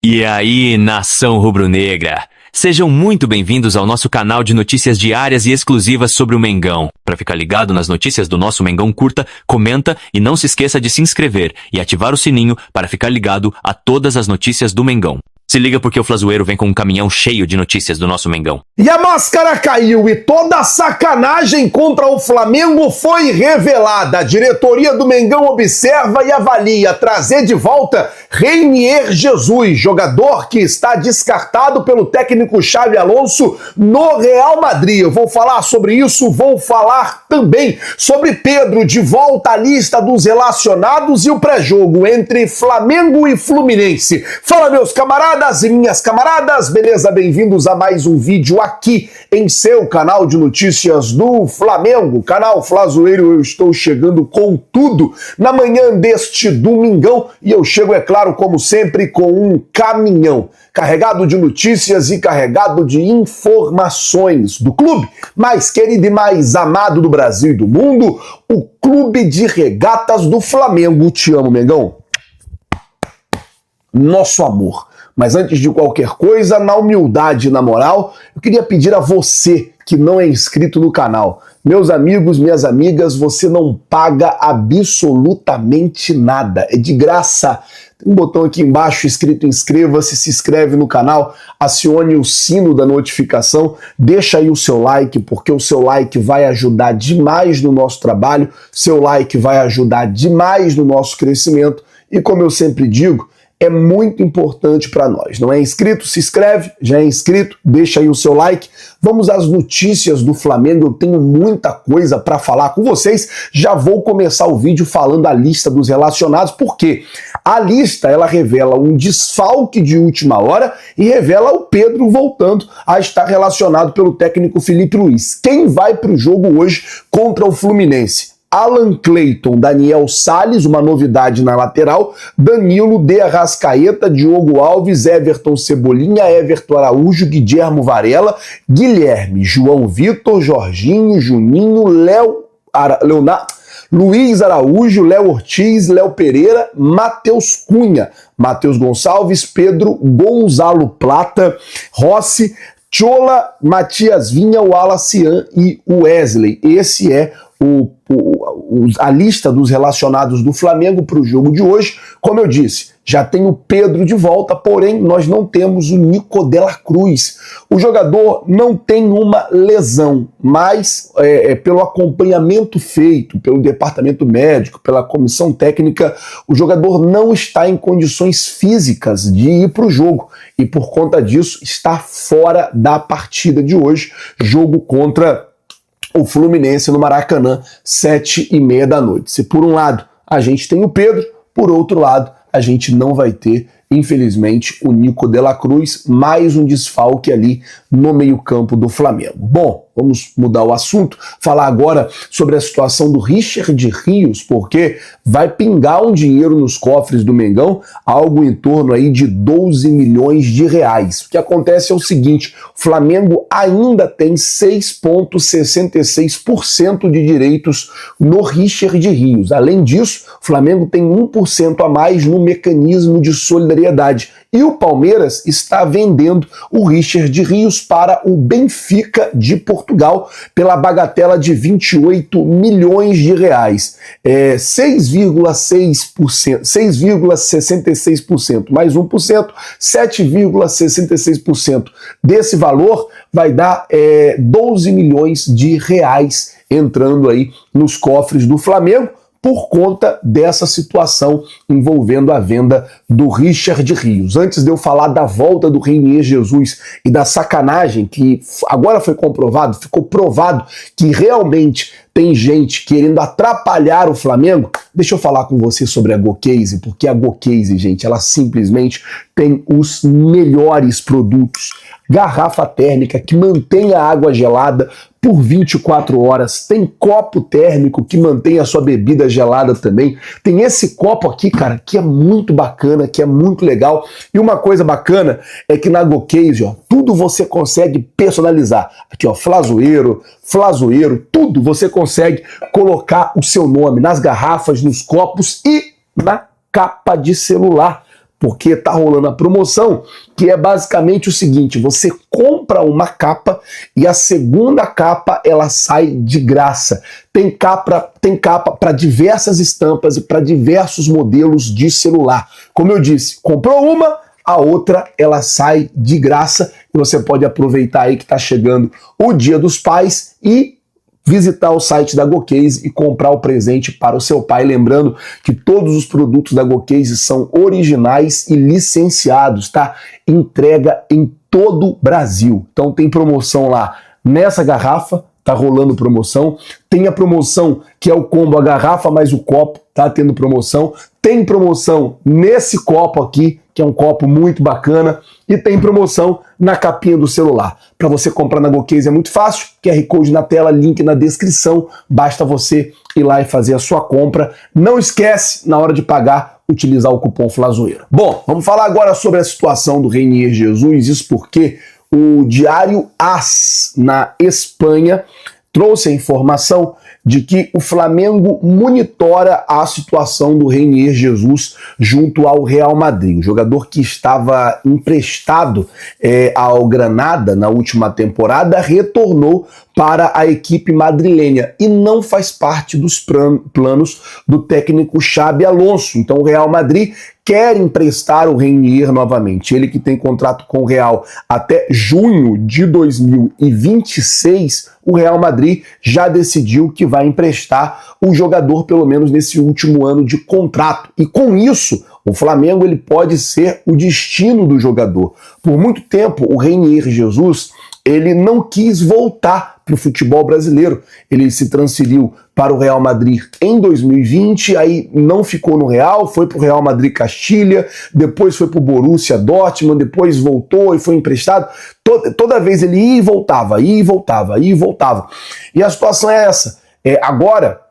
E aí, nação rubro-negra? Sejam muito bem-vindos ao nosso canal de notícias diárias e exclusivas sobre o Mengão. Para ficar ligado nas notícias do nosso Mengão, curta, comenta e não se esqueça de se inscrever e ativar o sininho para ficar ligado a todas as notícias do Mengão. Se liga porque o Flazoeiro vem com um caminhão cheio de notícias do nosso Mengão. E a máscara caiu e toda a sacanagem contra o Flamengo foi revelada. A diretoria do Mengão observa e avalia trazer de volta Reinier Jesus, jogador que está descartado pelo técnico Xabi Alonso no Real Madrid. Eu vou falar sobre isso, vou falar também sobre Pedro de volta à lista dos relacionados e o pré-jogo entre Flamengo e Fluminense. Fala, meus camaradas e minhas camaradas, beleza? Bem-vindos a mais um vídeo aqui em seu canal de notícias do Flamengo, canal Flazoeiro. Eu estou chegando com tudo na manhã deste domingão e eu chego, é claro, como sempre, com um caminhão carregado de notícias e carregado de informações do clube mais querido e mais amado do Brasil e do mundo, o Clube de Regatas do Flamengo. Te amo, Mengão. Nosso amor. Mas antes de qualquer coisa, na humildade e na moral, eu queria pedir a você que não é inscrito no canal. Meus amigos, minhas amigas, você não paga absolutamente nada. É de graça. Tem um botão aqui embaixo escrito inscreva-se, se inscreve no canal, acione o sino da notificação, deixa aí o seu like, porque o seu like vai ajudar demais no nosso trabalho, seu like vai ajudar demais no nosso crescimento e, como eu sempre digo, é muito importante para nós. Não é inscrito? Se inscreve. Já é inscrito? Deixa aí o seu like. Vamos às notícias do Flamengo. Eu tenho muita coisa para falar com vocês. Já vou começar o vídeo falando a lista dos relacionados, porque a lista ela revela um desfalque de última hora e revela o Pedro voltando a estar relacionado pelo técnico Felipe Luiz. Quem vai para o jogo hoje contra o Fluminense? Alan Clayton, Daniel Salles, uma novidade na lateral, Danilo, De Arrascaeta, Diogo Alves, Everton Cebolinha, Everton Araújo, Guilherme Varela, Guilherme, João Vitor, Jorginho, Juninho, Leonardo, Luiz Araújo, Léo Ortiz, Léo Pereira, Matheus Cunha, Matheus Gonçalves, Pedro, Gonzalo Plata, Rossi, Chola, Matias Vinha, Wallace e Wesley. Esse é a lista dos relacionados do Flamengo para o jogo de hoje. Como eu disse, já tem o Pedro de volta, porém nós não temos o Nico de la Cruz. O jogador não tem uma lesão, mas pelo acompanhamento feito pelo departamento médico, pela comissão técnica, o jogador não está em condições físicas de ir para o jogo e por conta disso está fora da partida de hoje, jogo contra o Fluminense no Maracanã, 7h30 da noite. Se por um lado a gente tem o Pedro, por outro lado a gente não vai ter, infelizmente, o Nico de la Cruz, mais um desfalque ali no meio-campo do Flamengo. Bom, vamos mudar o assunto, falar agora sobre a situação do Richard Rios, porque vai pingar um dinheiro nos cofres do Mengão, algo em torno aí de 12 milhões de reais. O que acontece é o seguinte, o Flamengo ainda tem 6,66% de direitos no Richard Rios. Além disso, o Flamengo tem 1% a mais no mecanismo de solidariedade. E o Palmeiras está vendendo o Richard Rios para o Benfica de Portugal pela bagatela de 28 milhões de reais. 6,6%, 6,66% mais 1%, 7,66% desse valor vai dar 12 milhões de reais entrando aí nos cofres do Flamengo, por conta dessa situação envolvendo a venda do Richard Rios. Antes de eu falar da volta do Reinier Jesus e da sacanagem que agora foi comprovado, ficou provado que realmente tem gente querendo atrapalhar o Flamengo, deixa eu falar com você sobre a GoCase, porque a GoCase, gente, ela simplesmente tem os melhores produtos. Garrafa térmica que mantém a água gelada por 24 horas, tem copo térmico que mantém a sua bebida gelada também, tem esse copo aqui, cara, que é muito bacana, que é muito legal, e uma coisa bacana é que na GoCase, ó, tudo você consegue personalizar, aqui ó, Flazoeiro, tudo você consegue colocar o seu nome nas garrafas, nos copos e na capa de celular. Porque tá rolando a promoção, que é basicamente o seguinte: você compra uma capa e a segunda capa ela sai de graça. Tem capa para diversas estampas e para diversos modelos de celular. Como eu disse, comprou uma, a outra ela sai de graça e você pode aproveitar aí que tá chegando o Dia dos Pais e visitar o site da GoCase e comprar o presente para o seu pai. Lembrando que todos os produtos da GoCase são originais e licenciados, tá? Entrega em todo o Brasil. Então tem promoção lá nessa garrafa, tá rolando promoção. Tem a promoção que é o combo a garrafa mais o copo, tá tendo promoção. Tem promoção nesse copo aqui, que é um copo muito bacana, e tem promoção na capinha do celular. Para você comprar na GoCase é muito fácil, QR Code na tela, link na descrição, basta você ir lá e fazer a sua compra. Não esquece, na hora de pagar, utilizar o cupom FLAZOEIRA. Bom, vamos falar agora sobre a situação do Reinier Jesus, isso porque o diário AS, na Espanha, trouxe a informação de que o Flamengo monitora a situação do Reinier Jesus junto ao Real Madrid. O jogador que estava emprestado ao Granada na última temporada retornou para a equipe madrilenha e não faz parte dos planos do técnico Xabi Alonso. Então o Real Madrid quer emprestar o Reinier novamente. Ele que tem contrato com o Real até junho de 2026, o Real Madrid já decidiu que vai emprestar o jogador pelo menos nesse último ano de contrato. E com isso, o Flamengo ele pode ser o destino do jogador. Por muito tempo, o Reinier Jesus ele não quis voltar para o futebol brasileiro. Ele se transferiu para o Real Madrid em 2020, aí não ficou no Real, foi para o Real Madrid Castilha, depois foi para o Borussia Dortmund, depois voltou e foi emprestado. Toda vez ele ia e voltava, ia e voltava, ia e voltava. E a situação é essa. Agora,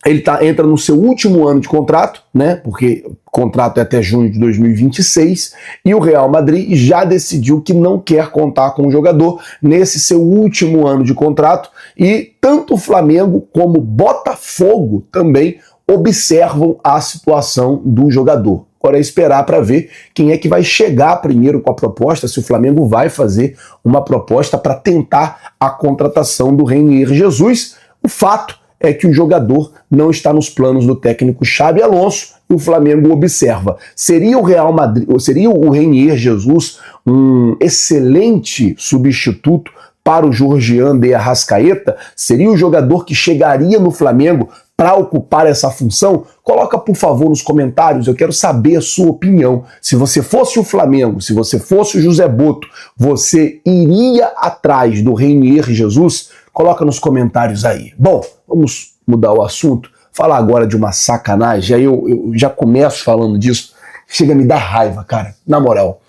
ele entra no seu último ano de contrato, né? Porque o contrato é até junho de 2026, e o Real Madrid já decidiu que não quer contar com o jogador nesse seu último ano de contrato, e tanto o Flamengo como o Botafogo também observam a situação do jogador. Agora é esperar para ver quem é que vai chegar primeiro com a proposta, se o Flamengo vai fazer uma proposta para tentar a contratação do Reinier Jesus. O fato é que o jogador não está nos planos do técnico Xabi Alonso e o Flamengo observa. Seria o Real Madrid, ou seria o Reinier Jesus um excelente substituto para o Georgian de Arrascaeta? Seria o jogador que chegaria no Flamengo para ocupar essa função? Coloca, por favor, nos comentários, eu quero saber a sua opinião. Se você fosse o Flamengo, se você fosse o José Boto, você iria atrás do Reinier Jesus? Coloca nos comentários aí. Bom, vamos mudar o assunto, falar agora de uma sacanagem. Aí eu já começo falando disso, chega a me dar raiva, cara, na moral.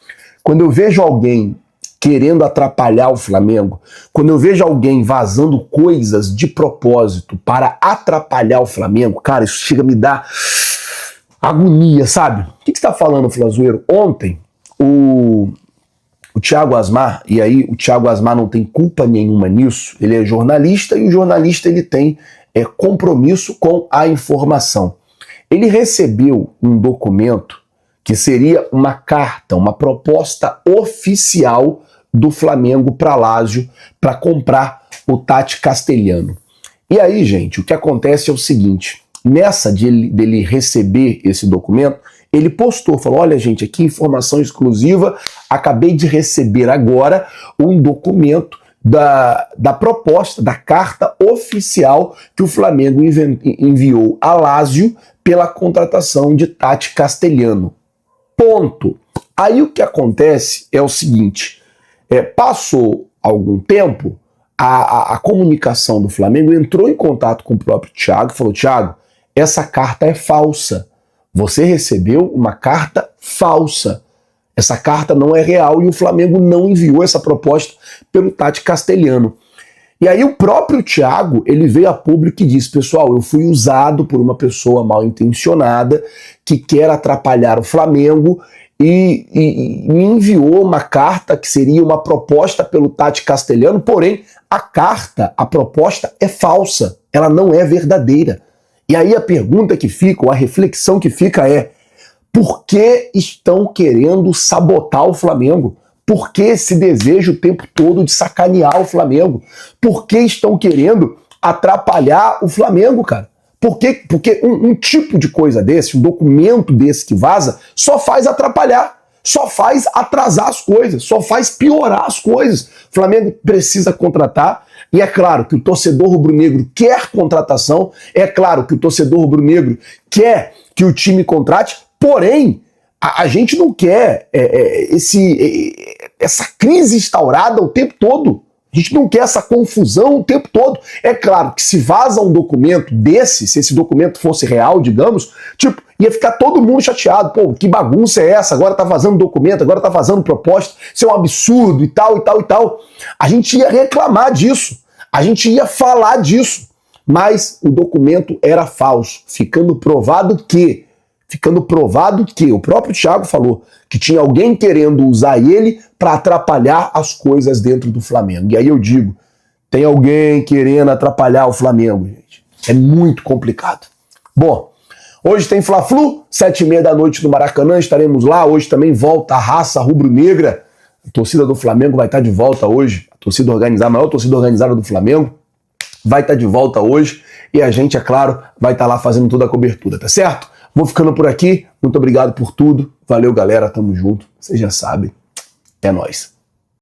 Quando eu vejo alguém querendo atrapalhar o Flamengo, quando eu vejo alguém vazando coisas de propósito para atrapalhar o Flamengo, cara, isso chega a me dar agonia, sabe? O que você tá falando, Flazoeiro? Ontem, o Thiago Asmar, e aí o Thiago Asmar não tem culpa nenhuma nisso, ele é jornalista e o jornalista ele tem compromisso com a informação. Ele recebeu um documento que seria uma carta, uma proposta oficial do Flamengo para Lazio para comprar o Tati Castelhano. E aí, gente, o que acontece é o seguinte, nessa dele receber esse documento, ele postou, falou, olha gente, aqui informação exclusiva, acabei de receber agora um documento da proposta, da carta oficial que o Flamengo enviou a Lazio pela contratação de Tati Castelhano. Ponto. Aí o que acontece é o seguinte, passou algum tempo, a comunicação do Flamengo entrou em contato com o próprio Thiago e falou, Thiago, essa carta é falsa. Você recebeu uma carta falsa. Essa carta não é real e o Flamengo não enviou essa proposta pelo Tati Castelhano. E aí o próprio Thiago, ele veio a público e disse, pessoal, eu fui usado por uma pessoa mal intencionada que quer atrapalhar o Flamengo e me enviou uma carta que seria uma proposta pelo Tati Castelhano, porém a carta, a proposta é falsa, ela não é verdadeira. E aí a pergunta que fica, ou a reflexão que fica é, Por que estão querendo sabotar o Flamengo? Por que esse desejo o tempo todo de sacanear o Flamengo? Por que estão querendo atrapalhar o Flamengo, cara? Porque um tipo de coisa desse, um documento desse que vaza, só faz atrapalhar, só faz atrasar as coisas, só faz piorar as coisas. O Flamengo precisa contratar, e é claro que o torcedor rubro-negro quer contratação, é claro que o torcedor rubro-negro quer que o time contrate, porém, a gente não quer essa crise instaurada o tempo todo. A gente não quer essa confusão o tempo todo. É claro que se vaza um documento desse, se esse documento fosse real, digamos, tipo, ia ficar todo mundo chateado. Pô, que bagunça é essa? Agora tá vazando documento, agora tá vazando proposta, isso é um absurdo e tal, e tal, e tal. A gente ia reclamar disso, a gente ia falar disso, mas o documento era falso, ficando provado que o próprio Thiago falou que tinha alguém querendo usar ele para atrapalhar as coisas dentro do Flamengo. E aí eu digo, tem alguém querendo atrapalhar o Flamengo, gente. É muito complicado. Bom, hoje tem Fla-Flu, 7h30 da noite no Maracanã, estaremos lá. Hoje também volta a raça rubro-negra. A torcida do Flamengo vai estar de volta hoje. A torcida organizada, a maior torcida organizada do Flamengo vai estar de volta hoje. E a gente, é claro, vai estar lá fazendo toda a cobertura, tá certo? Vou ficando por aqui. Muito obrigado por tudo. Valeu, galera. Tamo junto. Vocês já sabem. É nóis.